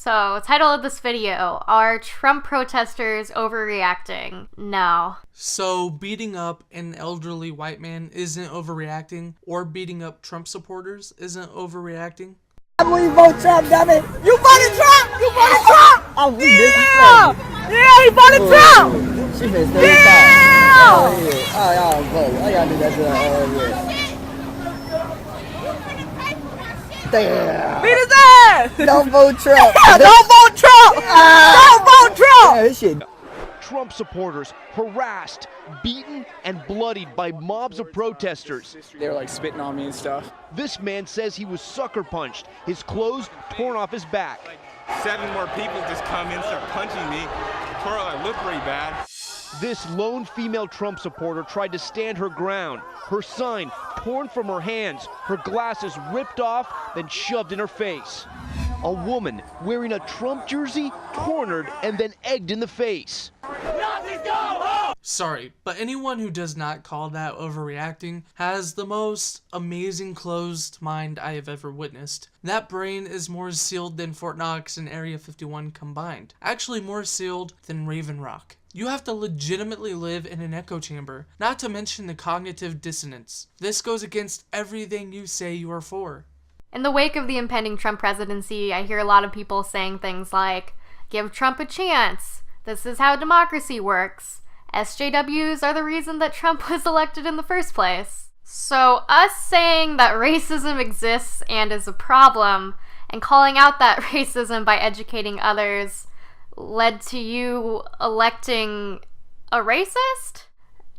So, title of this video, are Trump protesters overreacting? No. So, beating up an elderly white man isn't overreacting, or beating up Trump supporters isn't overreacting? I believe vote Trump, damn it! You voted Trump! You voted Trump! Oh, yeah, he voted Trump! She been still I gotta vote. I gotta do that to Damn. Beat his ass! Don't vote Trump. Don't vote Trump! Don't vote Trump! Yeah, this shit. Trump supporters harassed, beaten, and bloodied by mobs of protesters. They were like spitting on me and stuff. This man says he was sucker punched, his clothes torn off his back. 7 more people just come in, start punching me. I look pretty bad. This lone female Trump supporter tried to stand her ground. Her sign torn from her hands, her glasses ripped off, then shoved in her face. A woman wearing a Trump jersey cornered and then egged in the face. Sorry, but anyone who does not call that overreacting has the most amazing closed mind I have ever witnessed. That brain is more sealed than Fort Knox and Area 51 combined. Actually more sealed than Raven Rock. You have to legitimately live in an echo chamber, not to mention the cognitive dissonance. This goes against everything you say you are for. In the wake of the impending Trump presidency, I hear a lot of people saying things like, give Trump a chance, this is how democracy works, SJWs are the reason that Trump was elected in the first place. So us saying that racism exists and is a problem, and calling out that racism by educating others, led to you electing a racist?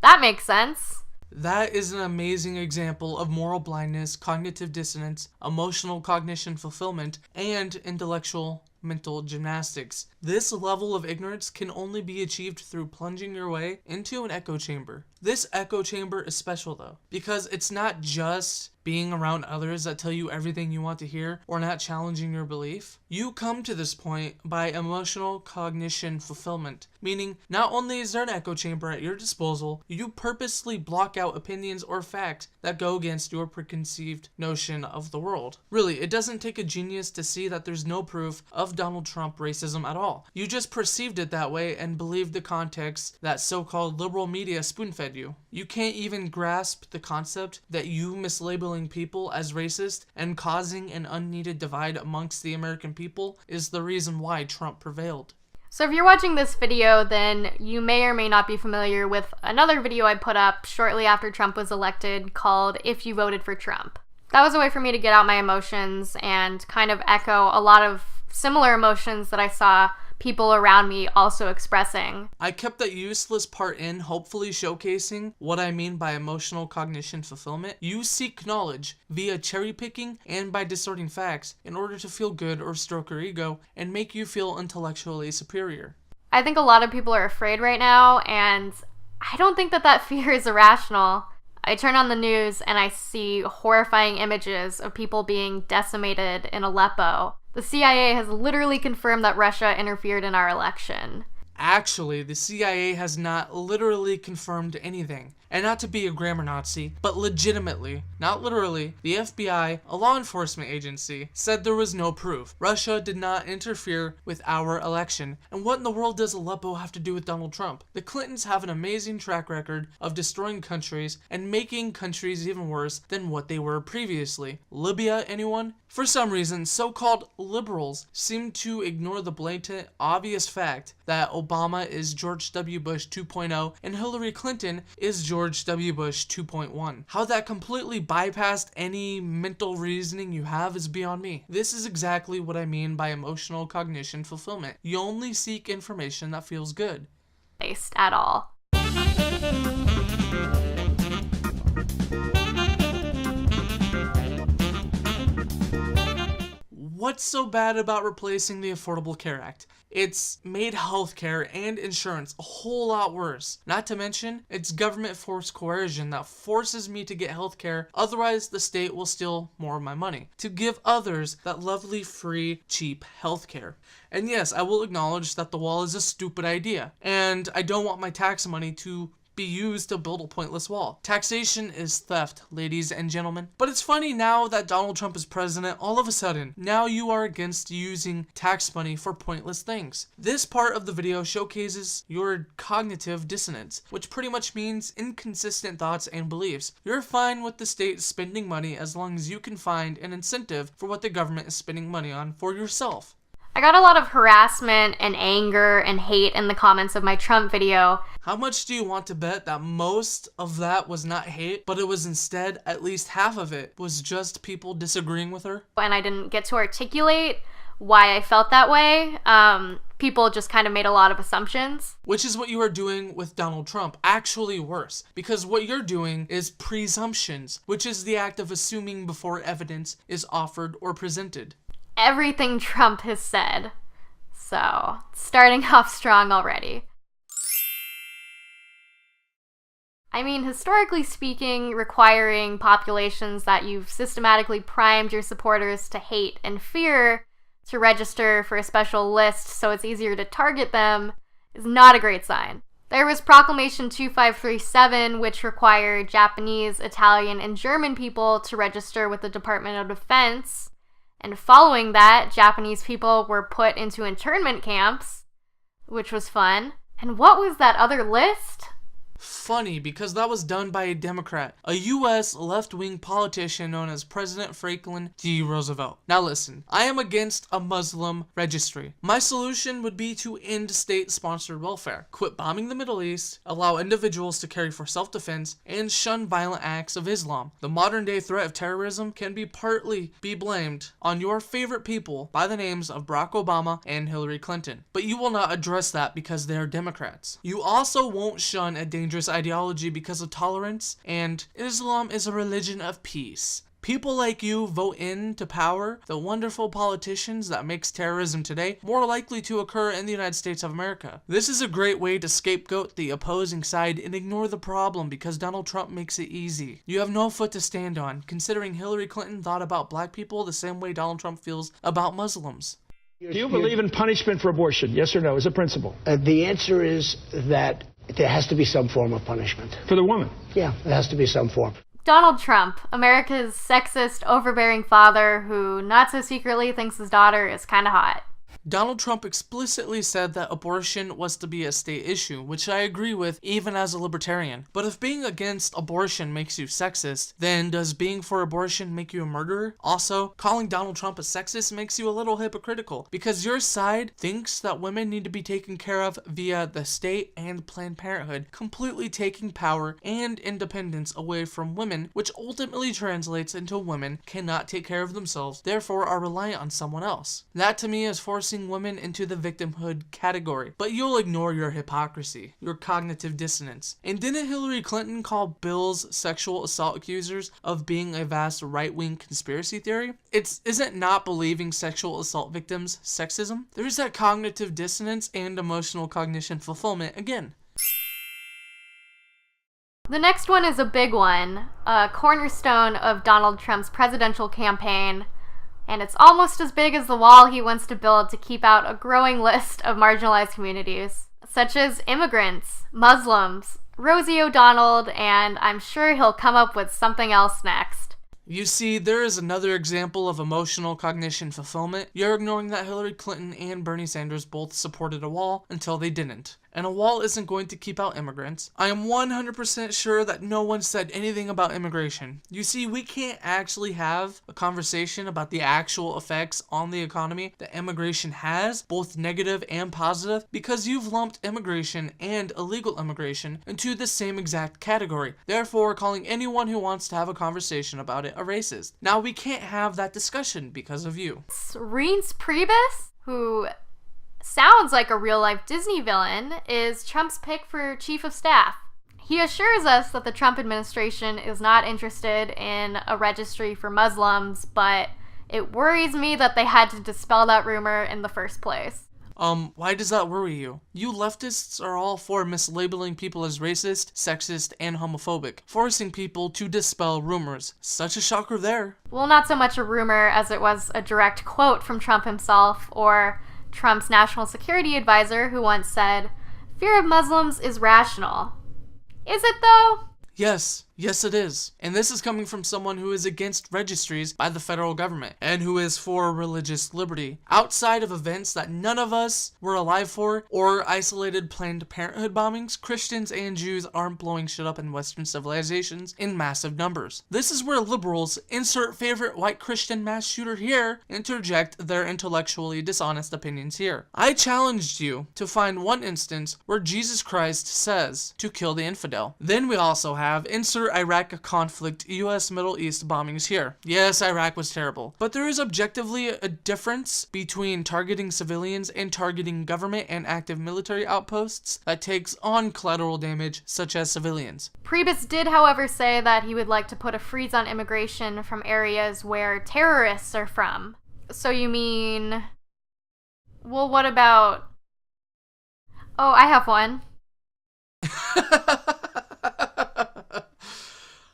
That makes sense. That is an amazing example of moral blindness, cognitive dissonance, emotional cognition fulfillment, and intellectual mental gymnastics. This level of ignorance can only be achieved through plunging your way into an echo chamber. This echo chamber is special though, because it's not just being around others that tell you everything you want to hear or not challenging your belief. You come to this point by emotional cognition fulfillment, meaning not only is there an echo chamber at your disposal, you purposely block out opinions or facts that go against your preconceived notion of the world. Really, it doesn't take a genius to see that there's no proof of Donald Trump racism at all. You just perceived it that way and believed the context that so-called liberal media spoon-fed you. You can't even grasp the concept that you mislabeling people as racist and causing an unneeded divide amongst the American people is the reason why Trump prevailed. So if you're watching this video, then you may or may not be familiar with another video I put up shortly after Trump was elected called If You Voted for Trump. That was a way for me to get out my emotions and kind of echo a lot of similar emotions that I saw people around me also expressing. I kept that useless part in, hopefully showcasing what I mean by emotional cognition fulfillment. You seek knowledge via cherry picking and by distorting facts in order to feel good or stroke your ego and make you feel intellectually superior. I think a lot of people are afraid right now, and I don't think that fear is irrational. I turn on the news and I see horrifying images of people being decimated in Aleppo. The CIA has literally confirmed that Russia interfered in our election. Actually, the CIA has not literally confirmed anything. And not to be a grammar Nazi, but legitimately, not literally, the FBI, a law enforcement agency, said there was no proof. Russia did not interfere with our election. And what in the world does Aleppo have to do with Donald Trump? The Clintons have an amazing track record of destroying countries and making countries even worse than what they were previously. Libya, anyone? For some reason, so-called liberals seem to ignore the blatant, obvious fact that Obama is George W. Bush 2.0 and Hillary Clinton is George W. Bush 2.1. How that completely bypassed any mental reasoning you have is beyond me. This is exactly what I mean by emotional cognition fulfillment. You only seek information that feels good. Based at all. What's so bad about replacing the Affordable Care Act? It's made healthcare and insurance a whole lot worse. Not to mention, it's government forced coercion that forces me to get healthcare, otherwise the state will steal more of my money, to give others that lovely, free, cheap healthcare. And yes, I will acknowledge that the wall is a stupid idea, and I don't want my tax money to be used to build a pointless wall. Taxation is theft, ladies and gentlemen. But it's funny now that Donald Trump is president, all of a sudden, now you are against using tax money for pointless things. This part of the video showcases your cognitive dissonance, which pretty much means inconsistent thoughts and beliefs. You're fine with the state spending money as long as you can find an incentive for what the government is spending money on for yourself. I got a lot of harassment and anger and hate in the comments of my Trump video. How much do you want to bet that most of that was not hate, but it was instead at least half of it was just people disagreeing with her? And I didn't get to articulate why I felt that way. People just kind of made a lot of assumptions. Which is what you are doing with Donald Trump, actually worse. Because what you're doing is presumptions, which is the act of assuming before evidence is offered or presented. Everything Trump has said. So, starting off strong already. I mean, historically speaking, requiring populations that you've systematically primed your supporters to hate and fear to register for a special list so it's easier to target them is not a great sign. There was Proclamation 2537, which required Japanese, Italian, and German people to register with the Department of Defense. And following that, Japanese people were put into internment camps, which was fun. And what was that other list? Funny, because that was done by a Democrat, a U.S. left-wing politician known as President Franklin D. Roosevelt. Now listen, I am against a Muslim registry. My solution would be to end state-sponsored welfare, quit bombing the Middle East, allow individuals to carry for self-defense, and shun violent acts of Islam. The modern-day threat of terrorism can be partly blamed on your favorite people by the names of Barack Obama and Hillary Clinton. But you will not address that because they are Democrats. You also won't shun a dangerous ideology because of tolerance, and Islam is a religion of peace. People like you vote into power the wonderful politicians that makes terrorism today more likely to occur in the United States of America. This is a great way to scapegoat the opposing side and ignore the problem because Donald Trump makes it easy. You have no foot to stand on, considering Hillary Clinton thought about black people the same way Donald Trump feels about Muslims. Do you believe in punishment for abortion? Yes or no, as a principle? The answer is that there has to be some form of punishment. For the woman? Yeah, there has to be some form. Donald Trump, America's sexist, overbearing father who not so secretly thinks his daughter is kind of hot. Donald Trump explicitly said that abortion was to be a state issue, which I agree with even as a libertarian. But if being against abortion makes you sexist, then does being for abortion make you a murderer? Also, calling Donald Trump a sexist makes you a little hypocritical, because your side thinks that women need to be taken care of via the state and Planned Parenthood, completely taking power and independence away from women, which ultimately translates into women cannot take care of themselves, therefore are reliant on someone else. That to me is forcing women into the victimhood category. But you'll ignore your hypocrisy, your cognitive dissonance. And didn't Hillary Clinton call Bill's sexual assault accusers of being a vast right-wing conspiracy theory? Isn't not believing sexual assault victims sexism? There's that cognitive dissonance and emotional cognition fulfillment again. The next one is a big one, a cornerstone of Donald Trump's presidential campaign, and it's almost as big as the wall he wants to build to keep out a growing list of marginalized communities, such as immigrants, Muslims, Rosie O'Donnell, and I'm sure he'll come up with something else next. You see, there is another example of emotional cognition fulfillment. You're ignoring that Hillary Clinton and Bernie Sanders both supported a wall until they didn't. And a wall isn't going to keep out immigrants. I am 100% sure that no one said anything about immigration. You see, we can't actually have a conversation about the actual effects on the economy that immigration has, both negative and positive, because you've lumped immigration and illegal immigration into the same exact category, therefore calling anyone who wants to have a conversation about it a racist. Now, we can't have that discussion because of you. Reince Priebus, who sounds like a real-life Disney villain, is Trump's pick for chief of staff. He assures us that the Trump administration is not interested in a registry for Muslims, but it worries me that they had to dispel that rumor in the first place. Why does that worry you? You leftists are all for mislabeling people as racist, sexist, and homophobic, forcing people to dispel rumors. Such a shocker there. Well, not so much a rumor as it was a direct quote from Trump himself, or Trump's national security advisor, who once said, "Fear of Muslims is rational." Is it though? Yes it is. And this is coming from someone who is against registries by the federal government and who is for religious liberty. Outside of events that none of us were alive for or isolated Planned Parenthood bombings, Christians and Jews aren't blowing shit up in Western civilizations in massive numbers. This is where liberals, insert favorite white Christian mass shooter here, interject their intellectually dishonest opinions here. I challenged you to find one instance where Jesus Christ says to kill the infidel. Then we also have insert Iraq conflict, US Middle East bombings here. Yes, Iraq was terrible, but there is objectively a difference between targeting civilians and targeting government and active military outposts that takes on collateral damage such as civilians. Priebus did, however, say that he would like to put a freeze on immigration from areas where terrorists are from. So you mean... Well, what about... Oh, I have one.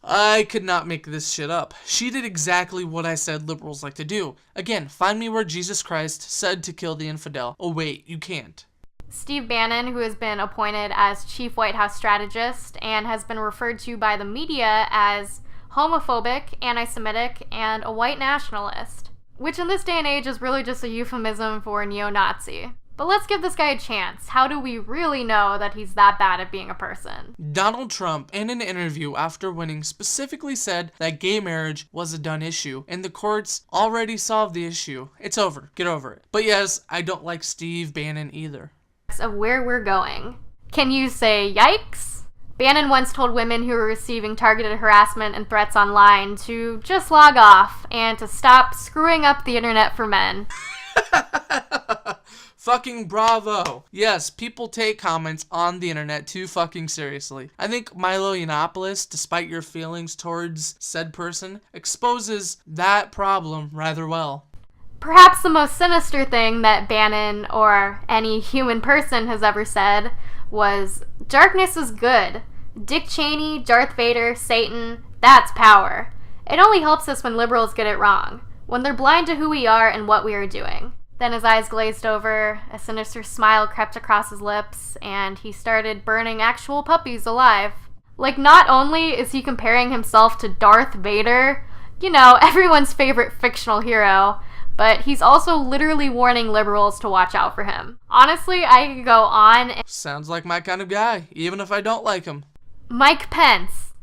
I could not make this shit up. She did exactly what I said liberals like to do. Again, find me where Jesus Christ said to kill the infidel. Oh wait, you can't. Steve Bannon, who has been appointed as chief White House strategist and has been referred to by the media as homophobic, anti-Semitic, and a white nationalist, which in this day and age is really just a euphemism for neo-Nazi. But let's give this guy a chance. How do we really know that he's that bad at being a person? Donald Trump, in an interview after winning, specifically said that gay marriage was a done issue, and the courts already solved the issue. It's over. Get over it. But yes, I don't like Steve Bannon either. Of where we're going. Can you say yikes? Bannon once told women who were receiving targeted harassment and threats online to just log off and to stop screwing up the internet for men. Fucking bravo. Yes, people take comments on the internet too fucking seriously. I think Milo Yiannopoulos, despite your feelings towards said person, exposes that problem rather well. Perhaps the most sinister thing that Bannon or any human person has ever said was, darkness is good. Dick Cheney, Darth Vader, Satan, that's power. It only helps us when liberals get it wrong, when they're blind to who we are and what we are doing. Then his eyes glazed over, a sinister smile crept across his lips, and he started burning actual puppies alive. Like, not only is he comparing himself to Darth Vader, you know, everyone's favorite fictional hero, but he's also literally warning liberals to watch out for him. Honestly, I could go on. Sounds like my kind of guy, even if I don't like him. Mike Pence.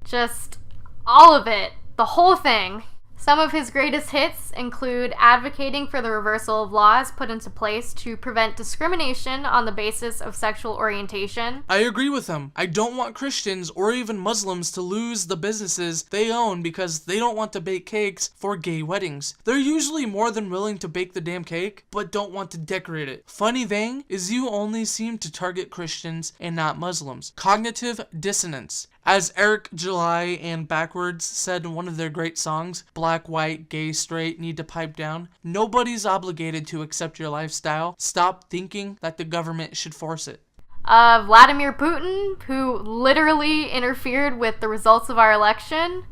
Just all of it. The whole thing. Some of his greatest hits include advocating for the reversal of laws put into place to prevent discrimination on the basis of sexual orientation. I agree with him. I don't want Christians or even Muslims to lose the businesses they own because they don't want to bake cakes for gay weddings. They're usually more than willing to bake the damn cake, but don't want to decorate it. Funny thing is you only seem to target Christians and not Muslims. Cognitive dissonance. As Eric July and Backwards said in one of their great songs, black, white, gay, straight, need to pipe down. Nobody's obligated to accept your lifestyle. Stop thinking that the government should force it. Vladimir Putin, who literally interfered with the results of our election.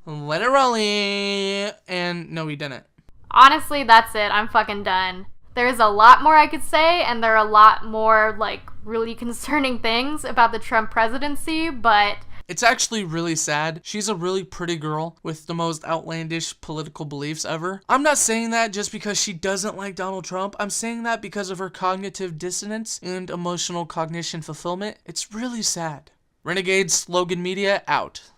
Literally. And no, he didn't. Honestly, that's it. I'm fucking done. There's a lot more I could say, and there are a lot more, really concerning things about the Trump presidency, but... It's actually really sad. She's a really pretty girl with the most outlandish political beliefs ever. I'm not saying that just because she doesn't like Donald Trump. I'm saying that because of her cognitive dissonance and emotional cognition fulfillment. It's really sad. Renegade Slogan Media out.